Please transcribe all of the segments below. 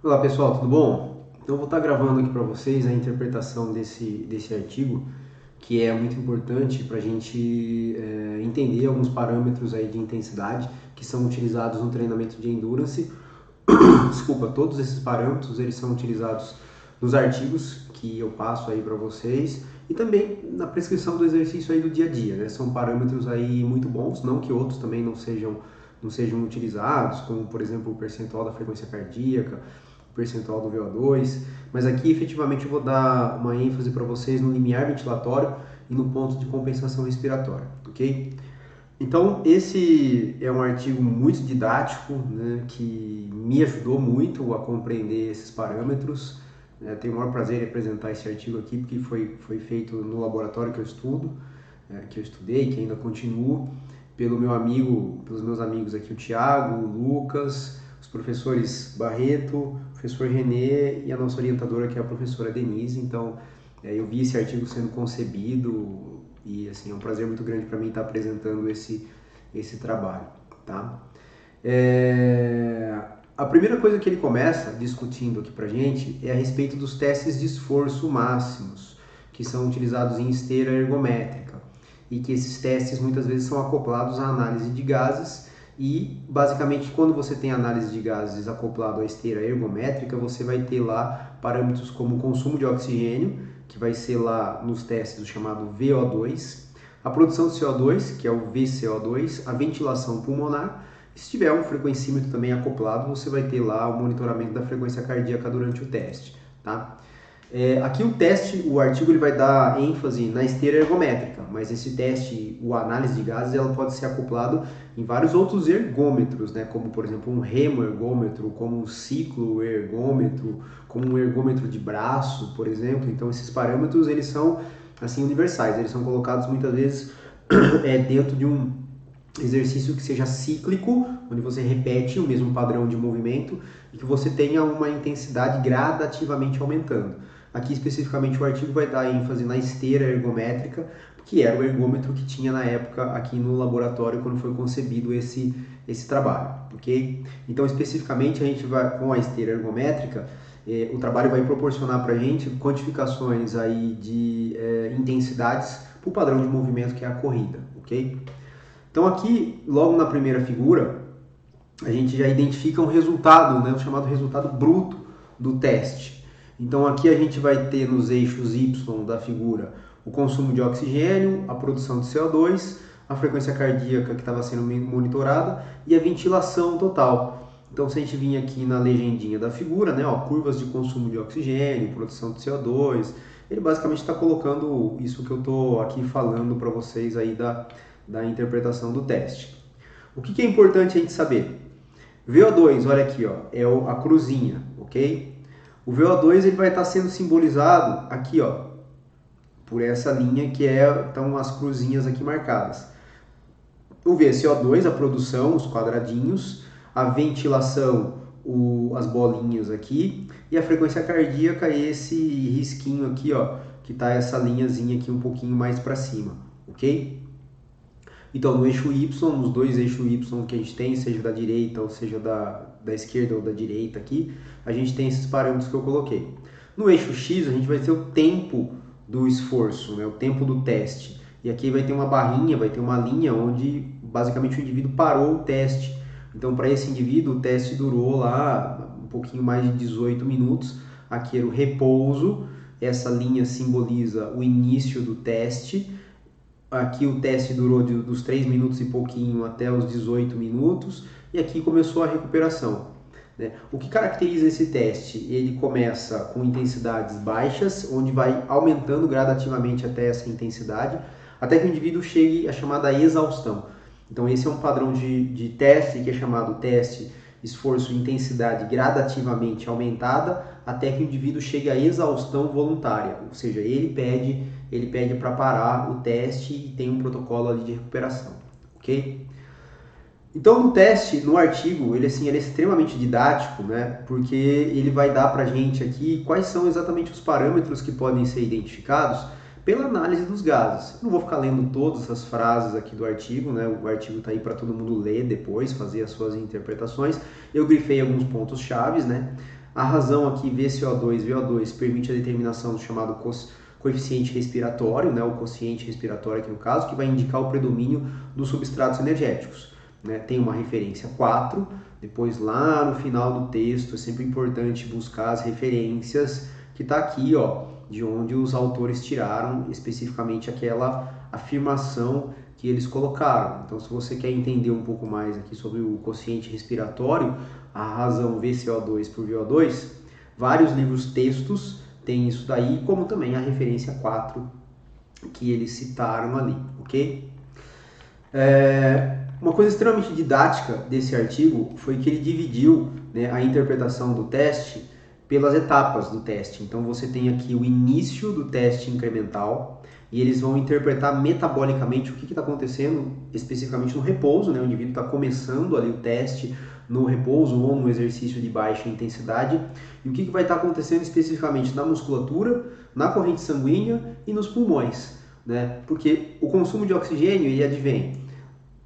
Olá pessoal, tudo bom? Eu vou estar gravando aqui para vocês a interpretação desse artigo, que é muito importante para a gente entender alguns parâmetros aí de intensidade que são utilizados no treinamento de endurance. Desculpa, todos esses parâmetros eles são utilizados nos artigos que eu passo aí para vocês e também na prescrição do exercício aí do dia a dia, né? São parâmetros aí muito bons, não que outros também não sejam utilizados, como por exemplo o percentual da frequência cardíaca, o percentual do VO2, mas aqui efetivamente eu vou dar uma ênfase para vocês no limiar ventilatório e no ponto de compensação respiratória, ok? Então, esse é um artigo muito didático, né, que me ajudou muito a compreender esses parâmetros. Tenho o maior prazer em apresentar esse artigo aqui, porque foi feito no laboratório que eu estudo, que eu estudei, que ainda continuo, pelos meus amigos aqui, o Thiago, o Lucas, os professores Barreto, o professor Renê e a nossa orientadora, que é a professora Denise. Então, eu vi esse artigo sendo concebido e assim, é um prazer muito grande para mim estar apresentando esse trabalho, tá? A primeira coisa que ele começa discutindo aqui pra gente é a respeito dos testes de esforço máximos, que são utilizados em esteira ergométrica, e que esses testes muitas vezes são acoplados à análise de gases e basicamente quando você tem análise de gases acoplado à esteira ergométrica, você vai ter lá parâmetros como o consumo de oxigênio, que vai ser lá nos testes o chamado VO2, a produção de CO2, que é o VCO2, a ventilação pulmonar. Se tiver um frequencímetro também acoplado, você vai ter lá o monitoramento da frequência cardíaca durante o teste, tá? Aqui o artigo ele vai dar ênfase na esteira ergométrica, mas esse teste, a análise de gases, ela pode ser acoplado em vários outros ergômetros, né? Como por exemplo um remoergômetro, como um cicloergômetro, como um ergômetro de braço, por exemplo. Então esses parâmetros eles são assim universais, eles são colocados muitas vezes dentro de um exercício que seja cíclico, onde você repete o mesmo padrão de movimento e que você tenha uma intensidade gradativamente aumentando. Aqui especificamente o artigo vai dar ênfase na esteira ergométrica, que era o ergômetro que tinha na época aqui no laboratório quando foi concebido esse trabalho, ok? Então especificamente a gente vai com a esteira ergométrica, o trabalho vai proporcionar para a gente quantificações aí de intensidades para o padrão de movimento que é a corrida, ok? Então aqui, logo na primeira figura, a gente já identifica um resultado, né, o chamado resultado bruto do teste. Então aqui a gente vai ter nos eixos Y da figura o consumo de oxigênio, a produção de CO2, a frequência cardíaca que estava sendo monitorada e a ventilação total. Então se a gente vir aqui na legendinha da figura, né, ó, curvas de consumo de oxigênio, produção de CO2, ele basicamente está colocando isso que eu estou aqui falando para vocês aí da interpretação do teste. O que é importante a gente saber? VO2, olha aqui, ó, é a cruzinha, ok? O VO2 ele vai estar sendo simbolizado aqui, ó, por essa linha que estão as cruzinhas aqui marcadas. O VCO2, a produção, os quadradinhos, a ventilação, as bolinhas aqui, e a frequência cardíaca, esse risquinho aqui, ó, que está essa linhazinha aqui um pouquinho mais para cima, ok? Então, no eixo Y, nos dois eixos Y que a gente tem, seja da direita ou seja da esquerda ou da direita aqui, a gente tem esses parâmetros que eu coloquei. No eixo X, a gente vai ter o tempo do esforço, né, o tempo do teste. E aqui vai ter uma barrinha, vai ter uma linha onde basicamente o indivíduo parou o teste. Então, para esse indivíduo, o teste durou lá um pouquinho mais de 18 minutos. Aqui era o repouso, essa linha simboliza o início do teste. Aqui o teste durou dos 3 minutos e pouquinho até os 18 minutos e aqui começou a recuperação, né? O que caracteriza esse teste? Ele começa com intensidades baixas, onde vai aumentando gradativamente até essa intensidade, até que o indivíduo chegue à chamada exaustão. Então esse é um padrão de teste que é chamado teste esforço e intensidade gradativamente aumentada até que o indivíduo chegue à exaustão voluntária, ou seja, ele pede para parar o teste e tem um protocolo ali de recuperação, ok? Então no teste, no artigo, ele é extremamente didático, né? Porque ele vai dar para a gente aqui quais são exatamente os parâmetros que podem ser identificados pela análise dos gases. Eu não vou ficar lendo todas as frases aqui do artigo, né? O artigo está aí para todo mundo ler depois, fazer as suas interpretações. Eu grifei alguns pontos chaves, né? A razão aqui, VCO2, VO2, permite a determinação do chamado coeficiente respiratório, né, o quociente respiratório aqui no caso, que vai indicar o predomínio dos substratos energéticos. Né? Tem uma referência 4, depois lá no final do texto é sempre importante buscar as referências que está aqui, ó, de onde os autores tiraram especificamente aquela afirmação que eles colocaram. Então, se você quer entender um pouco mais aqui sobre o quociente respiratório, a razão VCO2 por VO2, vários livros textos têm isso daí, como também a referência 4 que eles citaram ali, ok? Uma coisa extremamente didática desse artigo foi que ele dividiu, né, a interpretação do teste pelas etapas do teste. Então você tem aqui o início do teste incremental e eles vão interpretar metabolicamente o que está acontecendo especificamente no repouso, né? O indivíduo está começando ali o teste no repouso ou no exercício de baixa intensidade e o que vai estar acontecendo especificamente na musculatura, na corrente sanguínea e nos pulmões, né? Porque o consumo de oxigênio ele advém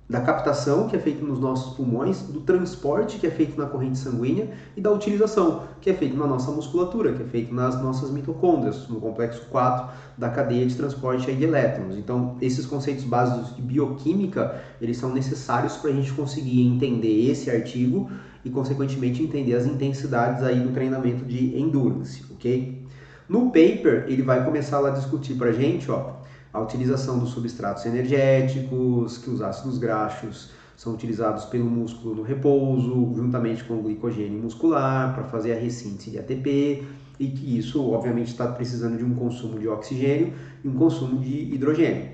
da captação, que é feita nos nossos pulmões, do transporte, que é feito na corrente sanguínea, e da utilização, que é feito na nossa musculatura, que é feito nas nossas mitocôndrias, no complexo 4 da cadeia de transporte de elétrons. Então, esses conceitos básicos de bioquímica, eles são necessários para a gente conseguir entender esse artigo e, consequentemente, entender as intensidades aí do treinamento de endurance, ok? No paper, ele vai começar lá a discutir para a gente, ó, a utilização dos substratos energéticos, que os ácidos graxos são utilizados pelo músculo no repouso, juntamente com o glicogênio muscular, para fazer a ressíntese de ATP, e que isso, obviamente, está precisando de um consumo de oxigênio e um consumo de hidrogênio.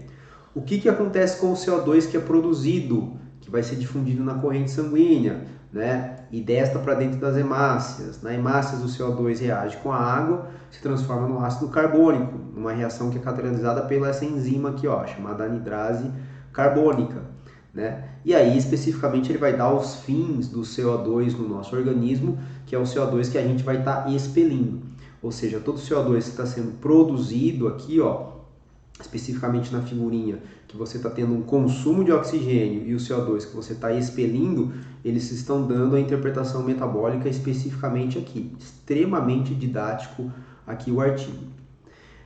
O que acontece com o CO2 que é produzido, que vai ser difundido na corrente sanguínea, né? E desta para dentro das hemácias. Na hemácias o CO2 reage com a água, se transforma no ácido carbônico, numa reação que é catalisada pela essa enzima aqui, ó, chamada anidrase carbônica, né? E aí especificamente ele vai dar os fins do CO2 no nosso organismo, que é o CO2 que a gente vai estar expelindo. Ou seja, todo o CO2 que está sendo produzido aqui, ó, especificamente na figurinha, que você está tendo um consumo de oxigênio e o CO2 que você está expelindo, eles estão dando a interpretação metabólica especificamente aqui. Extremamente didático aqui o artigo.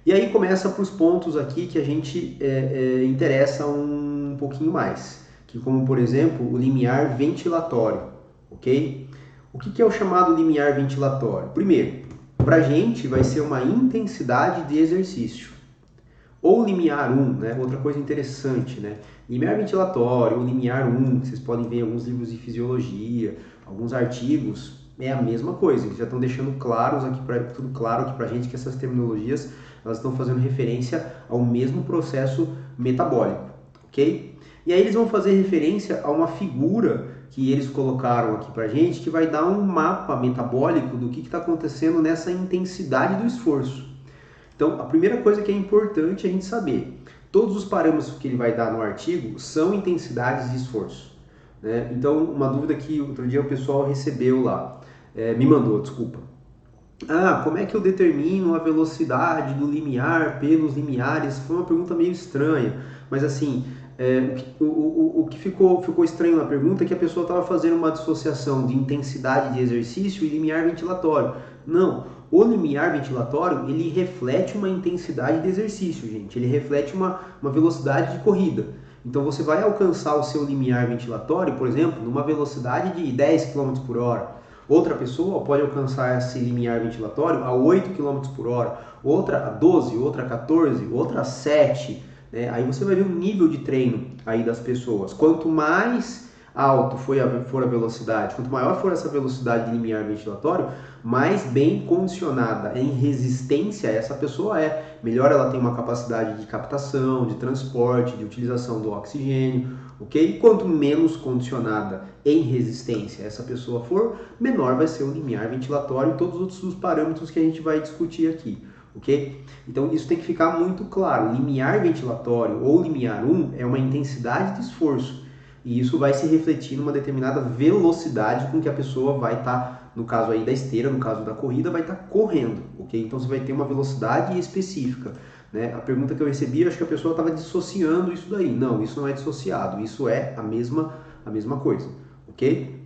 E aí começa para os pontos aqui que a gente interessa um pouquinho mais, que como por exemplo o limiar ventilatório, ok? O que é o chamado limiar ventilatório? Primeiro, para a gente vai ser uma intensidade de exercício. Ou limiar 1, né? Outra coisa interessante, né? Limiar ventilatório ou limiar 1, vocês podem ver em alguns livros de fisiologia, alguns artigos, é a mesma coisa. Eles já estão deixando tudo claro aqui pra gente que essas terminologias elas estão fazendo referência ao mesmo processo metabólico, ok? E aí eles vão fazer referência a uma figura que eles colocaram aqui pra gente que vai dar um mapa metabólico do que está acontecendo nessa intensidade do esforço. Então, a primeira coisa que é importante a gente saber, todos os parâmetros que ele vai dar no artigo são intensidades de esforço, né? Então, uma dúvida que outro dia o pessoal recebeu lá, me mandou, desculpa. Como é que eu determino a velocidade do limiar pelos limiares? Foi uma pergunta meio estranha, mas assim, o que ficou estranho na pergunta é que a pessoa estava fazendo uma dissociação de intensidade de exercício e limiar ventilatório. Não. O limiar ventilatório, ele reflete uma intensidade de exercício, gente. Ele reflete uma velocidade de corrida. Então, você vai alcançar o seu limiar ventilatório, por exemplo, numa velocidade de 10 km por hora. Outra pessoa pode alcançar esse limiar ventilatório a 8 km por hora. Outra a 12, outra a 14, outra a 7. Né? Aí você vai ver o nível de treino aí das pessoas. Quanto mais alto for a velocidade, quanto maior for essa velocidade de limiar ventilatório, mais bem condicionada em resistência essa pessoa é. Melhor ela tem uma capacidade de captação, de transporte, de utilização do oxigênio, ok? E quanto menos condicionada em resistência essa pessoa for, menor vai ser o limiar ventilatório e todos os outros parâmetros que a gente vai discutir aqui, ok? Então isso tem que ficar muito claro. Limiar ventilatório ou limiar 1 é uma intensidade de esforço. E isso vai se refletir numa determinada velocidade com que a pessoa vai estar, no caso aí da esteira, no caso da corrida, vai estar correndo, ok? Então você vai ter uma velocidade específica, né? A pergunta que eu recebi, acho que a pessoa estava dissociando isso daí. Não, isso não é dissociado, isso é a mesma coisa, ok?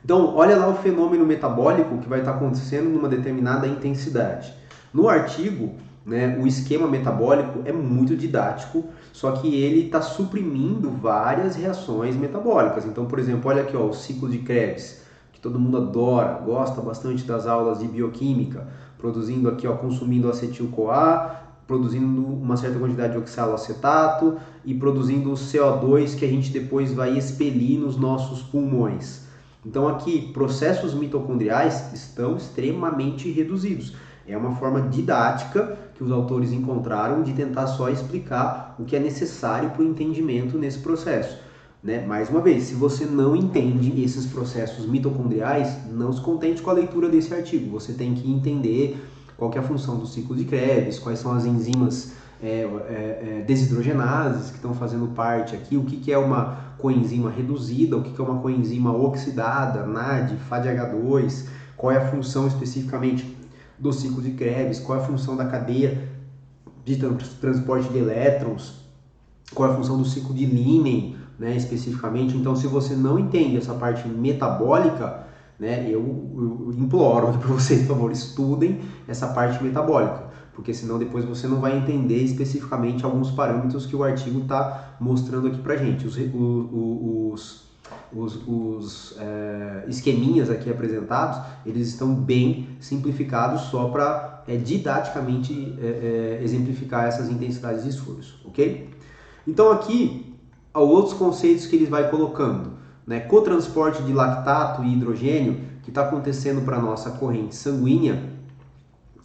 Então, olha lá o fenômeno metabólico que vai estar acontecendo numa determinada intensidade. No artigo, né, o esquema metabólico é muito didático, só que ele está suprimindo várias reações metabólicas. Então, por exemplo, olha aqui ó, o ciclo de Krebs, que todo mundo adora, gosta bastante das aulas de bioquímica, produzindo aqui, ó, consumindo acetil-CoA, produzindo uma certa quantidade de oxaloacetato e produzindo o CO2 que a gente depois vai expelir nos nossos pulmões. Então aqui, processos mitocondriais estão extremamente reduzidos. É uma forma didática que os autores encontraram de tentar só explicar o que é necessário para o entendimento nesse processo. Né? Mais uma vez, se você não entende esses processos mitocondriais, não se contente com a leitura desse artigo. Você tem que entender qual que é a função do ciclo de Krebs, quais são as enzimas desidrogenases que estão fazendo parte aqui, o que é uma coenzima reduzida, o que é uma coenzima oxidada, NAD, FADH2, qual é a função especificamente do ciclo de Krebs, qual é a função da cadeia de transporte de elétrons, qual é a função do ciclo de Linen, né, especificamente. Então, se você não entende essa parte metabólica, né, eu imploro para vocês, por favor, estudem essa parte metabólica, porque senão depois você não vai entender especificamente alguns parâmetros que o artigo está mostrando aqui para gente. Os esqueminhas aqui apresentados, eles estão bem simplificados só para didaticamente exemplificar essas intensidades de esforço, ok? Então aqui, há outros conceitos que ele vai colocando, né? Cotransporte de lactato e hidrogênio, que está acontecendo para a nossa corrente sanguínea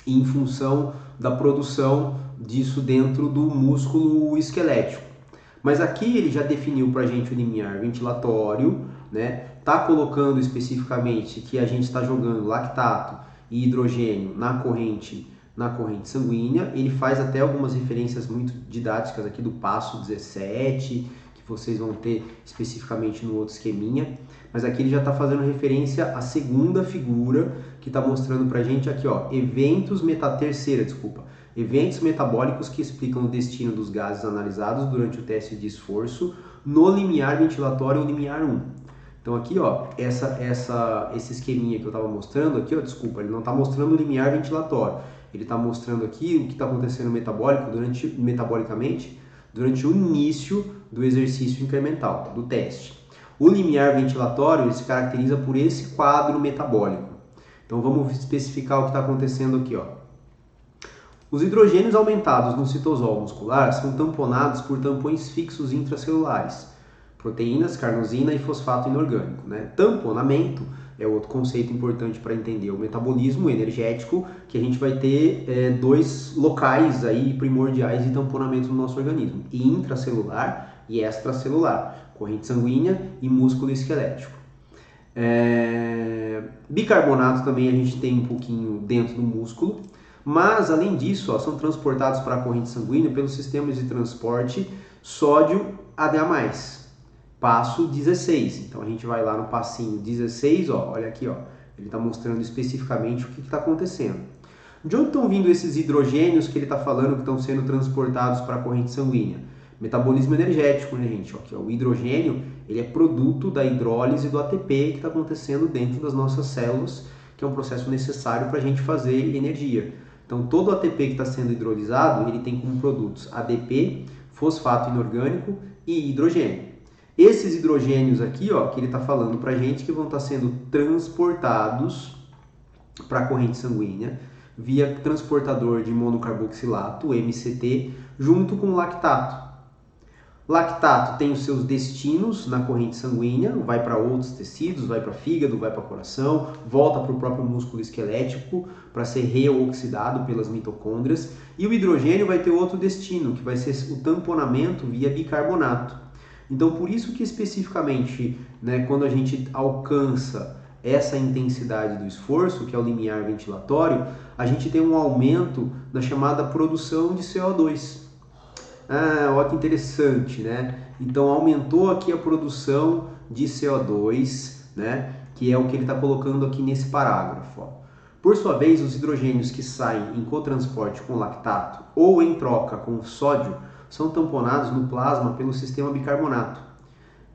em função da produção disso dentro do músculo esquelético. Mas aqui ele já definiu para a gente o limiar ventilatório, né? Tá colocando especificamente que a gente está jogando lactato e hidrogênio na corrente sanguínea. Ele faz até algumas referências muito didáticas aqui do passo 17, que vocês vão ter especificamente no outro esqueminha. Mas aqui ele já está fazendo referência à segunda figura, que está mostrando para a gente aqui, ó, eventos metabólicos que explicam o destino dos gases analisados durante o teste de esforço no limiar ventilatório ou limiar 1. Então aqui, ó, esse esqueminha que eu estava mostrando aqui, ó, desculpa, ele não está mostrando o limiar ventilatório. Ele está mostrando aqui o que está acontecendo metabolicamente durante o início do exercício incremental, do teste. O limiar ventilatório ele se caracteriza por esse quadro metabólico. Então vamos especificar o que está acontecendo aqui, ó. Os hidrogênios aumentados no citosol muscular são tamponados por tampões fixos intracelulares, proteínas, carnosina e fosfato inorgânico, né? Tamponamento é outro conceito importante para entender o metabolismo energético, que a gente vai ter dois locais aí primordiais de tamponamento no nosso organismo, intracelular e extracelular, corrente sanguínea e músculo esquelético. Bicarbonato também a gente tem um pouquinho dentro do músculo, mas além disso, ó, são transportados para a corrente sanguínea pelos sistemas de transporte sódio ADA+, passo 16. Então a gente vai lá no passinho 16, ó, olha aqui, ó, ele está mostrando especificamente o que está acontecendo. De onde estão vindo esses hidrogênios que ele está falando que estão sendo transportados para a corrente sanguínea? Metabolismo energético, né, gente? Aqui, ó, o hidrogênio ele é produto da hidrólise do ATP que está acontecendo dentro das nossas células, que é um processo necessário para a gente fazer energia. Então, todo o ATP que está sendo hidrolisado, ele tem como produtos ADP, fosfato inorgânico e hidrogênio. Esses hidrogênios aqui, ó, que ele está falando para a gente, que vão estar sendo transportados para a corrente sanguínea via transportador de monocarboxilato, MCT, junto com lactato. Lactato tem os seus destinos na corrente sanguínea, vai para outros tecidos, vai para fígado, vai para coração, volta para o próprio músculo esquelético para ser reoxidado pelas mitocôndrias. E o hidrogênio vai ter outro destino, que vai ser o tamponamento via bicarbonato. Então, por isso que especificamente, né, quando a gente alcança essa intensidade do esforço, que é o limiar ventilatório, a gente tem um aumento da chamada produção de CO2. Olha que interessante, né? Então aumentou aqui a produção de CO2, né? Que é o que ele está colocando aqui nesse parágrafo. Ó. Por sua vez, os hidrogênios que saem em cotransporte com lactato ou em troca com sódio são tamponados no plasma pelo sistema bicarbonato.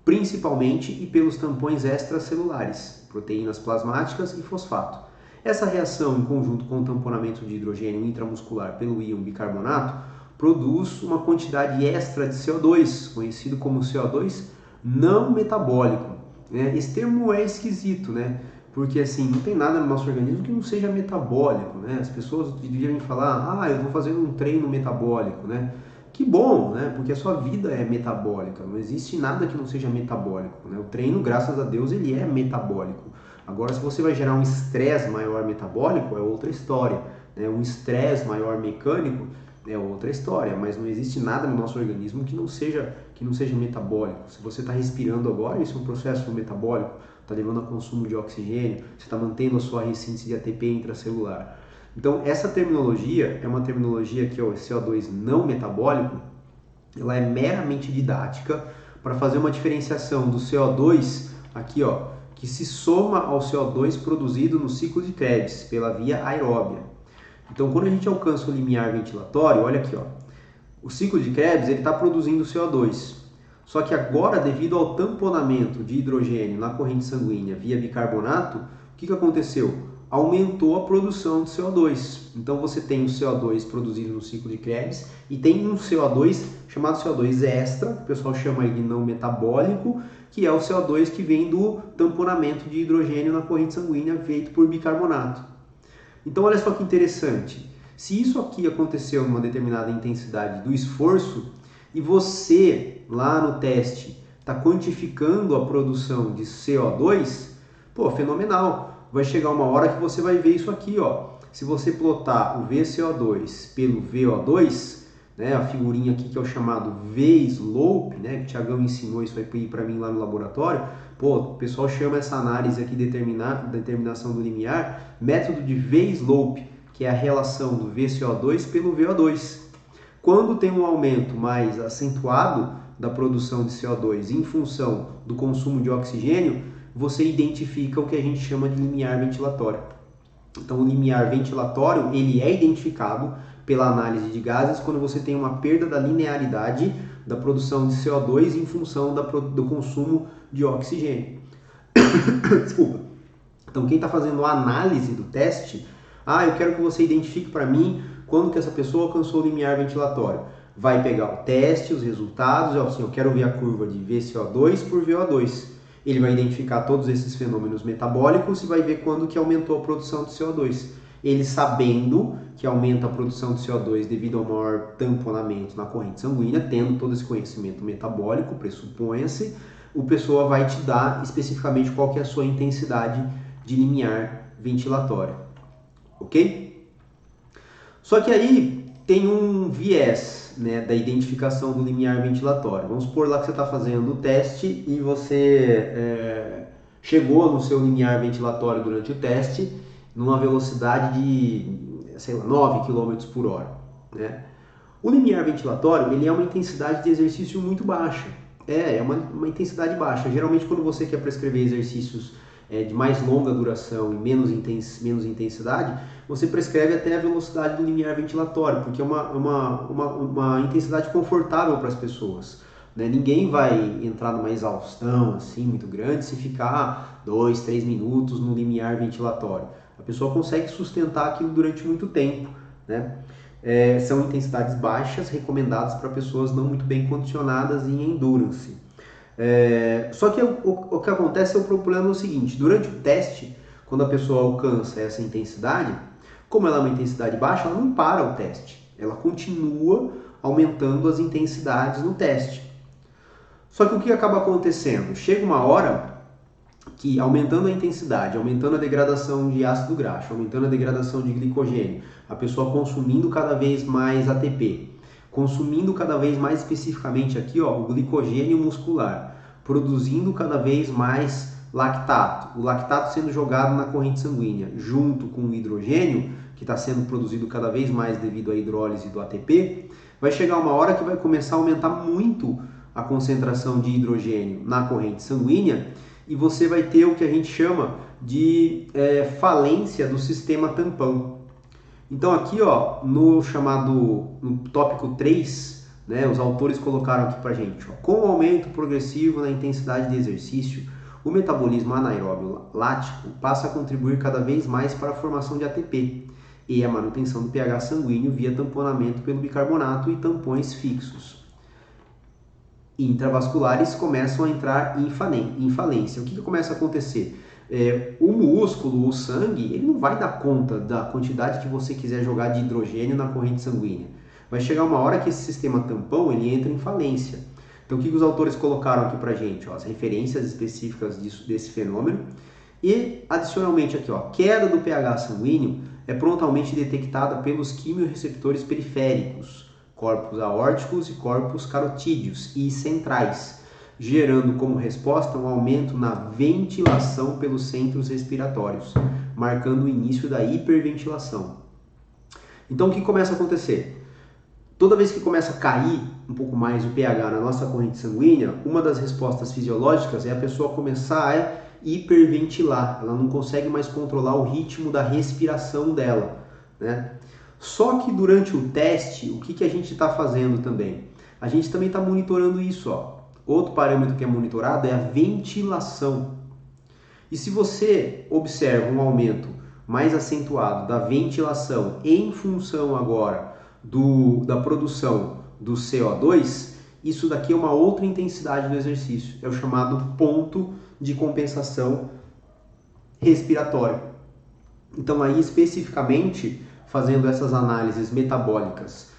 principalmente e pelos tampões extracelulares, proteínas plasmáticas e fosfato. Essa reação, em conjunto com o tamponamento de hidrogênio intramuscular pelo íon bicarbonato, produz uma quantidade extra de CO2, conhecido como CO2 não metabólico. Esse termo é esquisito, né? Porque assim, não tem nada no nosso organismo que não seja metabólico, né? As pessoas devem falar, eu vou fazer um treino metabólico, né? Que bom, né? Porque a sua vida é metabólica, não existe nada que não seja metabólico, né? O treino, graças a Deus, ele é metabólico. Agora, se você vai gerar um estresse maior metabólico, é outra história, né? Um estresse maior mecânico é outra história, mas não existe nada no nosso organismo que não seja metabólico. Se você está respirando agora, isso é um processo metabólico, está levando a consumo de oxigênio, você está mantendo a sua ressíntese de ATP intracelular. Então, essa terminologia é uma terminologia que, CO2 não metabólico, ela é meramente didática para fazer uma diferenciação do CO2 aqui, que se soma ao CO2 produzido no ciclo de Krebs pela via aeróbia. Então, quando a gente alcança o limiar ventilatório, olha aqui, o ciclo de Krebs está produzindo CO2. Só que agora, devido ao tamponamento de hidrogênio na corrente sanguínea via bicarbonato, o que aconteceu? Aumentou a produção de CO2. Então, você tem o CO2 produzido no ciclo de Krebs e tem um CO2 chamado CO2 extra, que o pessoal chama de não metabólico, que é o CO2 que vem do tamponamento de hidrogênio na corrente sanguínea feito por bicarbonato. Então, olha só que interessante. Se isso aqui aconteceu numa determinada intensidade do esforço e você, lá no teste, está quantificando a produção de CO2, fenomenal. Vai chegar uma hora que você vai ver isso aqui, Se você plotar o VCO2 pelo VO2, né, a figurinha aqui que é o chamado V-slope, né, que o Thiagão ensinou isso aí para mim lá no laboratório, o pessoal chama essa análise aqui de determinação do limiar, método de V-slope, que é a relação do VCO2 pelo VO2. Quando tem um aumento mais acentuado da produção de CO2 em função do consumo de oxigênio, você identifica o que a gente chama de limiar ventilatório. Então, o limiar ventilatório ele é identificado pela análise de gases quando você tem uma perda da linearidade da produção de CO2 em função do consumo de oxigênio. Desculpa. Então, quem está fazendo a análise do teste, eu quero que você identifique para mim quando que essa pessoa alcançou o limiar ventilatório. Vai pegar o teste, os resultados, eu quero ver a curva de VCO2 por VO2. Ele vai identificar todos esses fenômenos metabólicos e vai ver quando que aumentou a produção de CO2. Ele sabendo que aumenta a produção de CO2 devido ao maior tamponamento na corrente sanguínea, tendo todo esse conhecimento metabólico, pressupõe-se, o pessoa vai te dar especificamente qual que é a sua intensidade de limiar ventilatório. Ok? Só que aí tem um viés, né, da identificação do limiar ventilatório. Vamos supor lá que você está fazendo o teste e você chegou no seu limiar ventilatório durante o teste numa velocidade de, 9 km por hora. Né? O limiar ventilatório ele é uma intensidade de exercício muito baixa. É uma intensidade baixa. Geralmente quando você quer prescrever exercícios de mais longa duração e menos intensidade, você prescreve até a velocidade do limiar ventilatório, porque é uma intensidade confortável para as pessoas. Né? Ninguém vai entrar numa exaustão assim, muito grande se ficar 2, 3 minutos no limiar ventilatório. A pessoa consegue sustentar aquilo durante muito tempo. Né? São intensidades baixas, recomendadas para pessoas não muito bem condicionadas em endurance. Só que o que acontece o problema é o seguinte: durante o teste, quando a pessoa alcança essa intensidade, como ela é uma intensidade baixa, ela não para o teste, ela continua aumentando as intensidades no teste. Só que o que acaba acontecendo? Chega uma hora que, aumentando a intensidade, aumentando a degradação de ácido graxo, aumentando a degradação de glicogênio, a pessoa consumindo cada vez mais ATP, consumindo cada vez mais especificamente aqui, o glicogênio muscular, produzindo cada vez mais lactato, o lactato sendo jogado na corrente sanguínea, junto com o hidrogênio, que está sendo produzido cada vez mais devido à hidrólise do ATP, vai chegar uma hora que vai começar a aumentar muito a concentração de hidrogênio na corrente sanguínea e você vai ter o que a gente chama de falência do sistema tampão. Então aqui, no tópico 3 né, os autores colocaram aqui pra gente, ó, com o aumento progressivo na intensidade de exercício, o metabolismo anaeróbio lático passa a contribuir cada vez mais para a formação de ATP e a manutenção do pH sanguíneo via tamponamento pelo bicarbonato e tampões fixos. Intravasculares começam a entrar em falência. O que começa a acontecer? O músculo, o sangue, ele não vai dar conta da quantidade que você quiser jogar de hidrogênio na corrente sanguínea. Vai chegar uma hora que esse sistema tampão ele entra em falência. Então, o que os autores colocaram aqui pra gente? Ó, as referências específicas desse fenômeno. E, adicionalmente aqui, ó, queda do pH sanguíneo é prontamente detectada pelos quimiorreceptores periféricos, corpos aórticos e corpos carotídeos e centrais, gerando como resposta um aumento na ventilação pelos centros respiratórios, marcando o início da hiperventilação. Então, o que começa a acontecer? Toda vez que começa a cair um pouco mais o pH na nossa corrente sanguínea, uma das respostas fisiológicas é a pessoa começar a hiperventilar. Ela não consegue mais controlar o ritmo da respiração dela, né? Só que durante o teste, o que a gente está fazendo também? A gente também está monitorando isso, ó. Outro parâmetro que é monitorado é a ventilação. E se você observa um aumento mais acentuado da ventilação em função agora da produção do CO2, isso daqui é uma outra intensidade do exercício. É o chamado ponto de compensação respiratória. Então aí especificamente, fazendo essas análises metabólicas,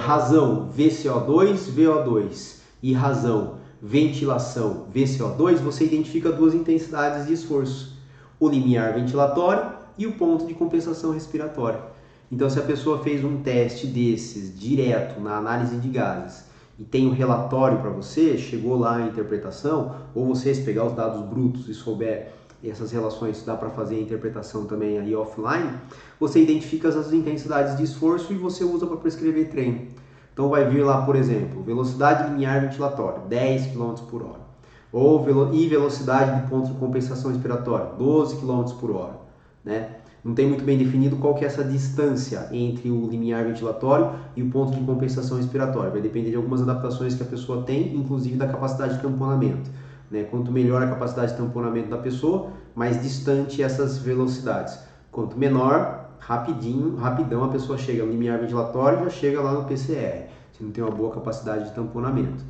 razão VCO2, VO2 e razão ventilação VCO2, você identifica duas intensidades de esforço, o limiar ventilatório e o ponto de compensação respiratória. Então, se a pessoa fez um teste desses direto na análise de gases e tem um relatório para você, chegou lá a interpretação, ou vocês pegar os dados brutos e souber essas relações, dá para fazer a interpretação também aí offline, você identifica as intensidades de esforço e você usa para prescrever treino. Então vai vir lá, por exemplo, velocidade limiar ventilatória, 10 km por hora. E velocidade de ponto de compensação respiratória, 12 km por hora, né? Não tem muito bem definido qual que é essa distância entre o limiar ventilatório e o ponto de compensação respiratória. Vai depender de algumas adaptações que a pessoa tem, inclusive da capacidade de tamponamento, né? Quanto melhor a capacidade de tamponamento da pessoa, mais distante essas velocidades. Quanto menor, rapidão a pessoa chega no limiar ventilatório e já chega lá no PCR, se não tem uma boa capacidade de tamponamento.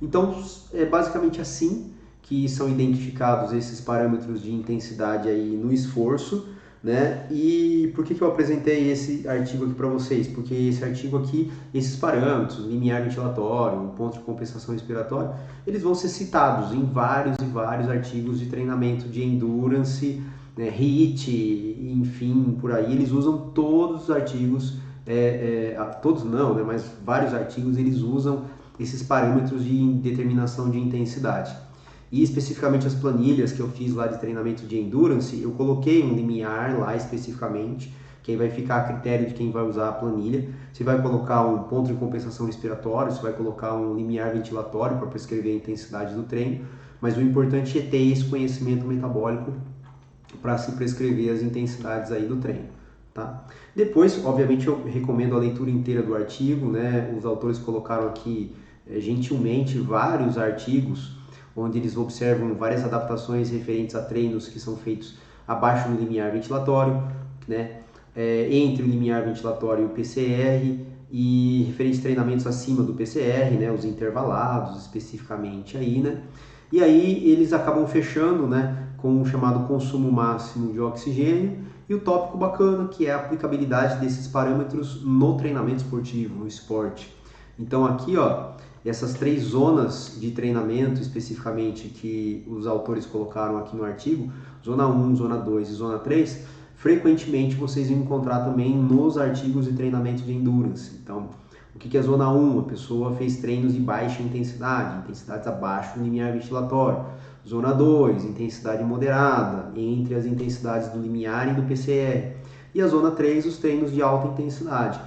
Então, é basicamente assim que são identificados esses parâmetros de intensidade aí no esforço, né? E por que eu apresentei esse artigo aqui para vocês? Porque esse artigo aqui, esses parâmetros, limiar ventilatório, ponto de compensação respiratória, eles vão ser citados em vários e vários artigos de treinamento de endurance, né, HIIT, enfim, por aí. Eles usam todos os artigos, todos não, né, mas vários artigos eles usam esses parâmetros de determinação de intensidade. E especificamente as planilhas que eu fiz lá de treinamento de endurance, eu coloquei um limiar lá especificamente, que aí vai ficar a critério de quem vai usar a planilha. Você vai colocar um ponto de compensação respiratório, você vai colocar um limiar ventilatório para prescrever a intensidade do treino, mas o importante é ter esse conhecimento metabólico para se prescrever as intensidades aí do treino. Tá? Depois, obviamente, eu recomendo a leitura inteira do artigo, né? Os autores colocaram aqui gentilmente vários artigos onde eles observam várias adaptações referentes a treinos que são feitos abaixo do limiar ventilatório, né? Entre o limiar ventilatório e o PCR, e referentes a treinamentos acima do PCR, né? Os intervalados especificamente aí, né? E aí eles acabam fechando, né, com o chamado consumo máximo de oxigênio e o tópico bacana, que é a aplicabilidade desses parâmetros no treinamento esportivo, no esporte. Então aqui, ó, essas três zonas de treinamento especificamente que os autores colocaram aqui no artigo, zona 1, zona 2 e zona 3, frequentemente vocês vão encontrar também nos artigos de treinamento de endurance. Então, o que é a zona 1? A pessoa fez treinos de baixa intensidade, intensidades abaixo do limiar ventilatório. Zona 2, intensidade moderada, entre as intensidades do limiar e do PCR. E a zona 3, os treinos de alta intensidade.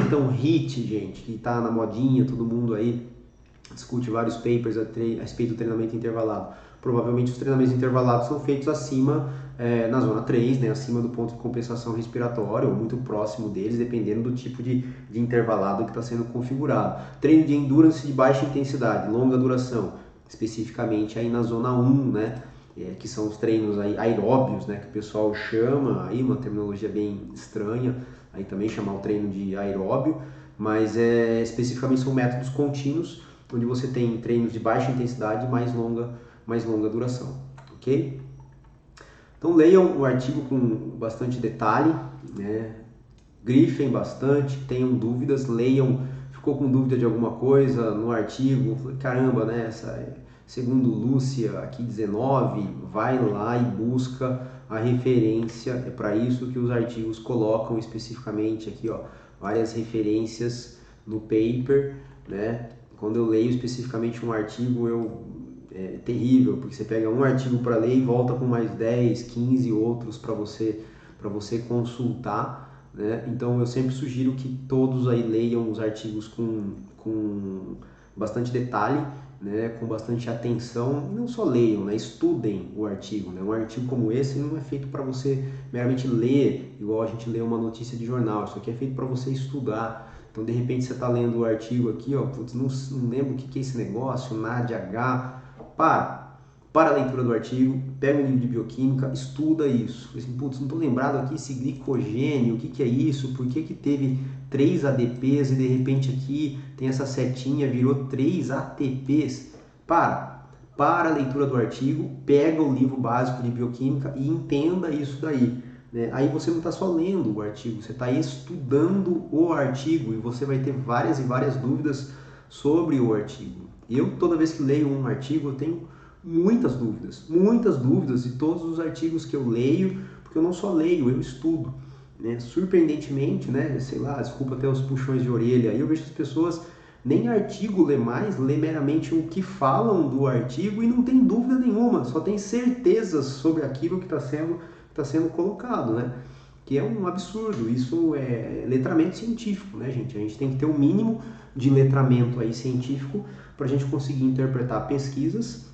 Então, HIIT, gente, que está na modinha, todo mundo aí discute vários papers a respeito do treinamento intervalado. Provavelmente os treinamentos intervalados são feitos acima na zona 3, né, acima do ponto de compensação respiratória ou muito próximo deles, dependendo do tipo de intervalado que está sendo configurado. Treino de endurance de baixa intensidade, longa duração, especificamente aí na zona 1, né, que são os treinos aí aeróbios, né, que o pessoal chama, aí uma terminologia bem estranha, aí também chamar o treino de aeróbio, mas especificamente são métodos contínuos, onde você tem treinos de baixa intensidade e mais longa duração, ok? Então leiam o artigo com bastante detalhe, né? Grifem bastante, tenham dúvidas, leiam, ficou com dúvida de alguma coisa no artigo, caramba, né? Segundo Lúcia aqui 19, vai lá e busca a referência, é para isso que os artigos colocam especificamente aqui, ó, várias referências no paper, né? Quando eu leio especificamente um artigo, é terrível, porque você pega um artigo para ler e volta com mais 10, 15 outros para você consultar, né? Então eu sempre sugiro que todos aí leiam os artigos com bastante detalhe, né? Com bastante atenção, e não só leiam, né? Estudem o artigo, né? Um artigo como esse não é feito para você meramente ler, igual a gente lê uma notícia de jornal, isso aqui é feito para você estudar. Então, de repente, você está lendo o artigo aqui, ó, putz, não lembro o que é esse negócio, NADH. Para a leitura do artigo, pega um livro de bioquímica, estuda isso. Assim, putz, não estou lembrado aqui esse glicogênio, o que é isso, por que teve 3 ADPs e de repente aqui tem essa setinha, virou 3 ATPs. Para a leitura do artigo, pega o livro básico de bioquímica e entenda isso daí. Né? Aí você não está só lendo o artigo, você está estudando o artigo e você vai ter várias e várias dúvidas sobre o artigo. Eu, toda vez que leio um artigo, eu tenho muitas dúvidas de todos os artigos que eu leio, porque eu não só leio, eu estudo. Né? Surpreendentemente, né? Sei lá, desculpa até os puxões de orelha, aí eu vejo as pessoas nem artigo lê mais, lê meramente o que falam do artigo e não tem dúvida nenhuma, só tem certezas sobre aquilo que está sendo colocado, né? Que é um absurdo, isso é letramento científico, né, gente? A gente tem que ter um mínimo de letramento aí científico para a gente conseguir interpretar pesquisas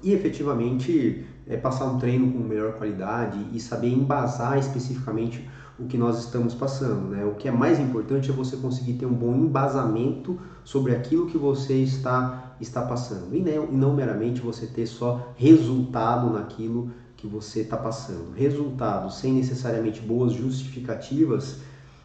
e efetivamente passar um treino com melhor qualidade e saber embasar especificamente o que nós estamos passando, né? O que é mais importante é você conseguir ter um bom embasamento sobre aquilo que você está passando e não meramente você ter só resultado naquilo que você está passando. Resultado sem necessariamente boas justificativas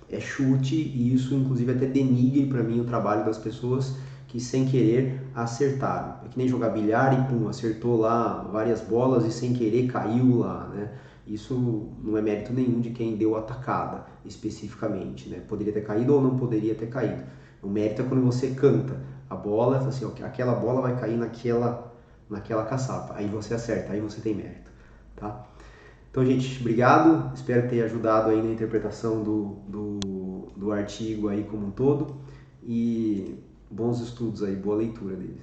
é chute e isso inclusive até denigre para mim o trabalho das pessoas que sem querer acertaram. É que nem jogar bilhar e pum, acertou lá várias bolas e sem querer caiu lá, né? Isso não é mérito nenhum de quem deu a tacada especificamente, né? Poderia ter caído ou não poderia ter caído. O mérito é quando você canta a bola, assim, ó, aquela bola vai cair naquela caçapa, aí você acerta, aí você tem mérito, tá? Então, gente, obrigado, espero ter ajudado aí na interpretação do artigo aí como um todo e bons estudos aí, boa leitura deles.